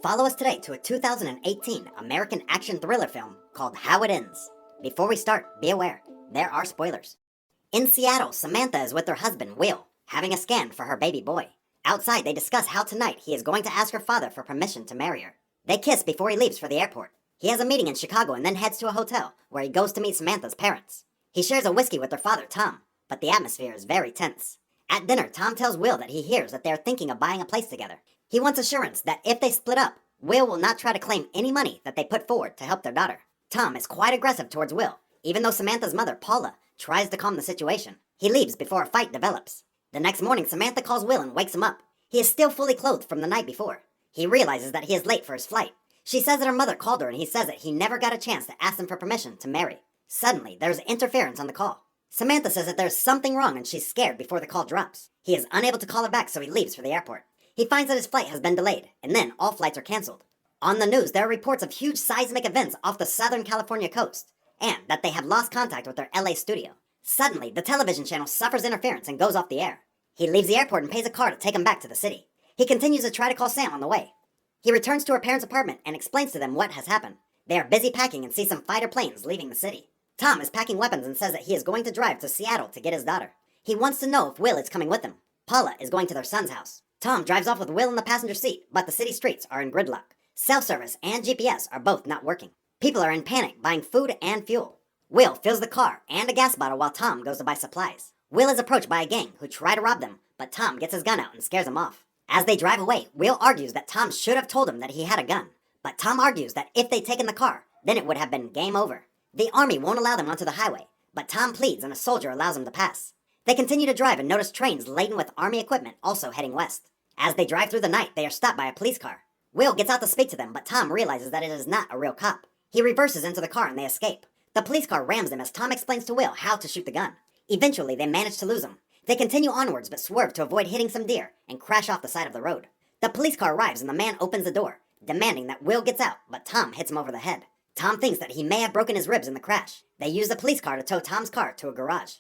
Follow us today to a 2018 American action thriller film called How It Ends. Before we start, be aware, there are spoilers. In Seattle, Samantha is with her husband, Will, having a scan for her baby boy. Outside, they discuss how tonight he is going to ask her father for permission to marry her. They kiss before he leaves for the airport. He has a meeting in Chicago and then heads to a hotel where he goes to meet Samantha's parents. He shares a whiskey with their father, Tom, but the atmosphere is very tense. At dinner, Tom tells Will that he hears that they are thinking of buying a place together. He wants assurance that if they split up, Will will not try to claim any money that they put forward to help their daughter. Tom is quite aggressive towards Will, even though Samantha's mother, Paula, tries to calm the situation. He leaves before a fight develops. The next morning, Samantha calls Will and wakes him up. He is still fully clothed from the night before. He realizes that he is late for his flight. She says that her mother called her and he says that he never got a chance to ask them for permission to marry. Suddenly, there's interference on the call. Samantha says that there's something wrong and she's scared before the call drops. He is unable to call her back, so he leaves for the airport. He finds that his flight has been delayed, and then all flights are canceled. On the news, there are reports of huge seismic events off the Southern California coast, and that they have lost contact with their LA studio. Suddenly, the television channel suffers interference and goes off the air. He leaves the airport and pays a car to take him back to the city. He continues to try to call Sam on the way. He returns to her parents' apartment and explains to them what has happened. They are busy packing and see some fighter planes leaving the city. Tom is packing weapons and says that he is going to drive to Seattle to get his daughter. He wants to know if Will is coming with him. Paula is going to their son's house. Tom drives off with Will in the passenger seat, but the city streets are in gridlock. Self-service and GPS are both not working. People are in panic, buying food and fuel. Will fills the car and a gas bottle while Tom goes to buy supplies. Will is approached by a gang who try to rob them, but Tom gets his gun out and scares them off. As they drive away, Will argues that Tom should have told him that he had a gun, but Tom argues that if they'd taken the car, then it would have been game over. The army won't allow them onto the highway, but Tom pleads and a soldier allows him to pass. They continue to drive and notice trains laden with army equipment also heading west. As they drive through the night, they are stopped by a police car. Will gets out to speak to them, but Tom realizes that it is not a real cop. He reverses into the car and they escape. The police car rams them as Tom explains to Will how to shoot the gun. Eventually, they manage to lose him. They continue onwards but swerve to avoid hitting some deer and crash off the side of the road. The police car arrives and the man opens the door, demanding that Will gets out, but Tom hits him over the head. Tom thinks that he may have broken his ribs in the crash. They use the police car to tow Tom's car to a garage.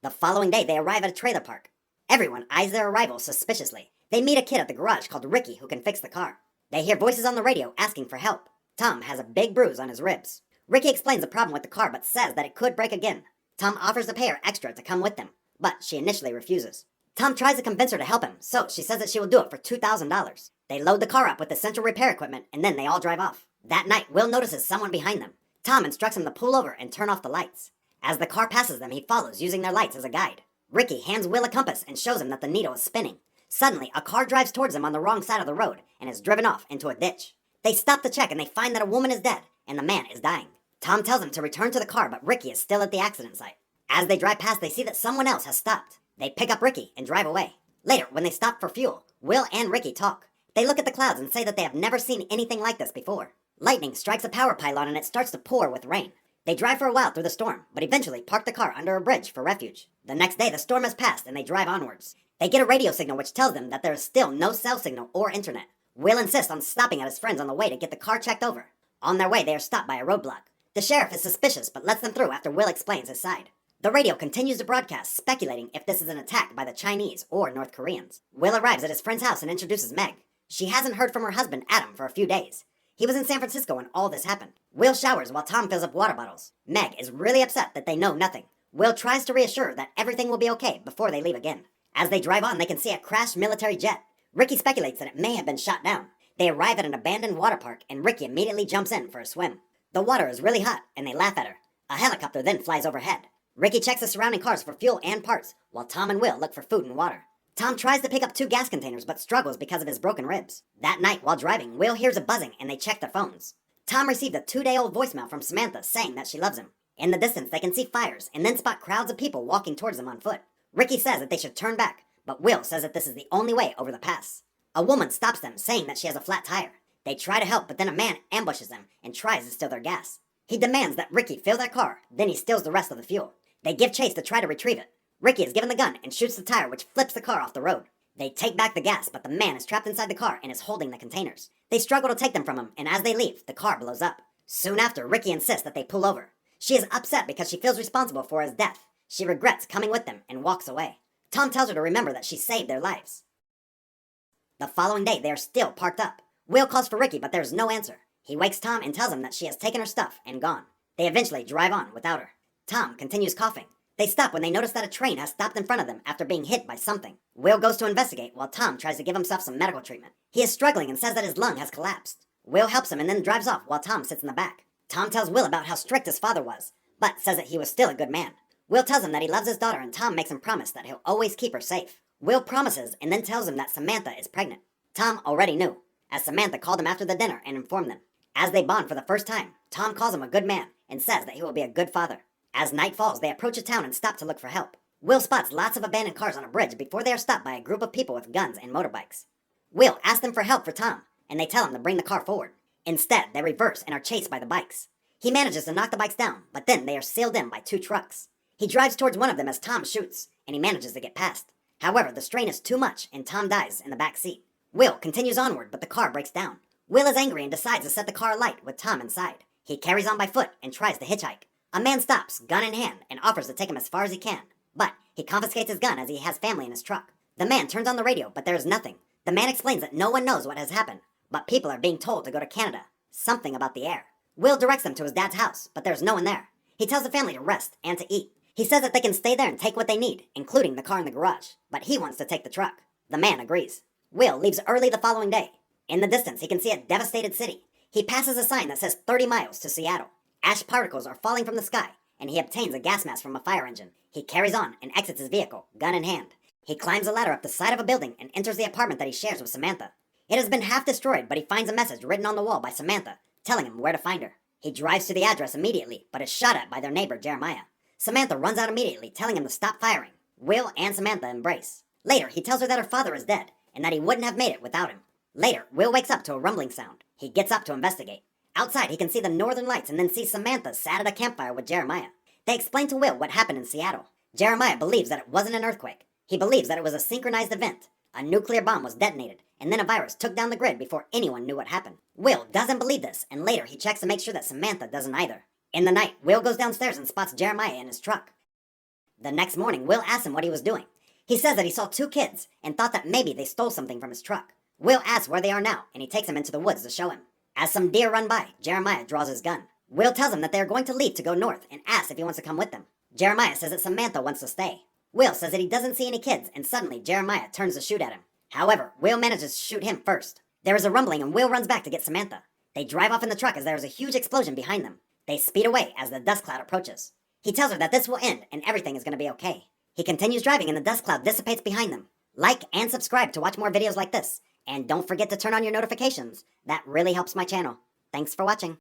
The following day, they arrive at a trailer park. Everyone eyes their arrival suspiciously. They meet a kid at the garage called Ricky who can fix the car. They hear voices on the radio asking for help. Tom has a big bruise on his ribs. Ricky explains the problem with the car but says that it could break again. Tom offers to pay her extra to come with them, but she initially refuses. Tom tries to convince her to help him, so she says that she will do it for $2,000. They load the car up with essential repair equipment and then they all drive off. That night, Will notices someone behind them. Tom instructs him to pull over and turn off the lights. As the car passes them, he follows using their lights as a guide. Ricky hands Will a compass and shows him that the needle is spinning. Suddenly, a car drives towards them on the wrong side of the road and is driven off into a ditch. They stop to check and they find that a woman is dead and the man is dying. Tom tells him to return to the car, but Ricky is still at the accident site. As they drive past, they see that someone else has stopped. They pick up Ricky and drive away. Later, when they stop for fuel, Will and Ricky talk. They look at the clouds and say that they have never seen anything like this before. Lightning strikes a power pylon and it starts to pour with rain. They drive for a while through the storm, but eventually park the car under a bridge for refuge. The next day, the storm has passed and they drive onwards. They get a radio signal which tells them that there is still no cell signal or internet. Will insists on stopping at his friend's on the way to get the car checked over. On their way, they are stopped by a roadblock. The sheriff is suspicious but lets them through after Will explains his side. The radio continues to broadcast, speculating if this is an attack by the Chinese or North Koreans. Will arrives at his friend's house and introduces Meg. She hasn't heard from her husband, Adam, for a few days. He was in San Francisco when all this happened. Will showers while Tom fills up water bottles. Meg is really upset that they know nothing. Will tries to reassure her that everything will be okay before they leave again. As they drive on, they can see a crashed military jet. Ricky speculates that it may have been shot down. They arrive at an abandoned water park and Ricky immediately jumps in for a swim. The water is really hot and they laugh at her. A helicopter then flies overhead. Ricky checks the surrounding cars for fuel and parts, while Tom and Will look for food and water. Tom tries to pick up 2 gas containers but struggles because of his broken ribs. That night, while driving, Will hears a buzzing and they check their phones. Tom received a 2-day-old voicemail from Samantha saying that she loves him. In the distance, they can see fires and then spot crowds of people walking towards them on foot. Ricky says that they should turn back, but Will says that this is the only way over the pass. A woman stops them, saying that she has a flat tire. They try to help, but then a man ambushes them and tries to steal their gas. He demands that Ricky fill their car, then he steals the rest of the fuel. They give chase to try to retrieve it. Ricky is given the gun and shoots the tire, which flips the car off the road. They take back the gas, but the man is trapped inside the car and is holding the containers. They struggle to take them from him, and as they leave, the car blows up. Soon after, Ricky insists that they pull over. She is upset because she feels responsible for his death. She regrets coming with them and walks away. Tom tells her to remember that she saved their lives. The following day, they are still parked up. Will calls for Ricky, but there's no answer. He wakes Tom and tells him that she has taken her stuff and gone. They eventually drive on without her. Tom continues coughing. They stop when they notice that a train has stopped in front of them after being hit by something. Will goes to investigate while Tom tries to give himself some medical treatment. He is struggling and says that his lung has collapsed. Will helps him and then drives off while Tom sits in the back. Tom tells Will about how strict his father was, but says that he was still a good man. Will tells him that he loves his daughter and Tom makes him promise that he'll always keep her safe. Will promises and then tells him that Samantha is pregnant. Tom already knew, as Samantha called him after the dinner and informed them. As they bond for the first time, Tom calls him a good man and says that he will be a good father. As night falls, they approach a town and stop to look for help. Will spots lots of abandoned cars on a bridge before they are stopped by a group of people with guns and motorbikes. Will asks them for help for Tom, and they tell him to bring the car forward. Instead, they reverse and are chased by the bikes. He manages to knock the bikes down, but then they are sealed in by 2 trucks. He drives towards one of them as Tom shoots, and he manages to get past. However, the strain is too much, and Tom dies in the back seat. Will continues onward, but the car breaks down. Will is angry and decides to set the car alight with Tom inside. He carries on by foot and tries to hitchhike. A man stops, gun in hand, and offers to take him as far as he can, but he confiscates his gun as he has family in his truck. The man turns on the radio, but there is nothing. The man explains that no one knows what has happened, but people are being told to go to Canada. Something about the air. Will directs them to his dad's house, but there's no one there. He tells the family to rest and to eat. He says that they can stay there and take what they need, including the car in the garage, but he wants to take the truck. The man agrees. Will leaves early the following day. In the distance, he can see a devastated city. He passes a sign that says 30 miles to Seattle. Ash particles are falling from the sky, and he obtains a gas mask from a fire engine. He carries on and exits his vehicle, gun in hand. He climbs a ladder up the side of a building and enters the apartment that he shares with Samantha. It has been half destroyed, but he finds a message written on the wall by Samantha, telling him where to find her. He drives to the address immediately, but is shot at by their neighbor, Jeremiah. Samantha runs out immediately, telling him to stop firing. Will and Samantha embrace. Later, he tells her that her father is dead, and that he wouldn't have made it without him. Later, Will wakes up to a rumbling sound. He gets up to investigate. Outside, he can see the northern lights and then sees Samantha sat at a campfire with Jeremiah. They explain to Will what happened in Seattle. Jeremiah believes that it wasn't an earthquake. He believes that it was a synchronized event. A nuclear bomb was detonated, and then a virus took down the grid before anyone knew what happened. Will doesn't believe this, and later he checks to make sure that Samantha doesn't either. In the night, Will goes downstairs and spots Jeremiah in his truck. The next morning, Will asks him what he was doing. He says that he saw 2 kids and thought that maybe they stole something from his truck. Will asks where they are now, and he takes him into the woods to show him. As some deer run by, Jeremiah draws his gun. Will tells him that they are going to leave to go north and asks if he wants to come with them. Jeremiah says that Samantha wants to stay. Will says that he doesn't see any kids, and suddenly Jeremiah turns to shoot at him. However, Will manages to shoot him first. There is a rumbling and Will runs back to get Samantha. They drive off in the truck as there is a huge explosion behind them. They speed away as the dust cloud approaches. He tells her that this will end and everything is going to be okay. He continues driving and the dust cloud dissipates behind them. Like and subscribe to watch more videos like this. And don't forget to turn on your notifications. That really helps my channel. Thanks for watching.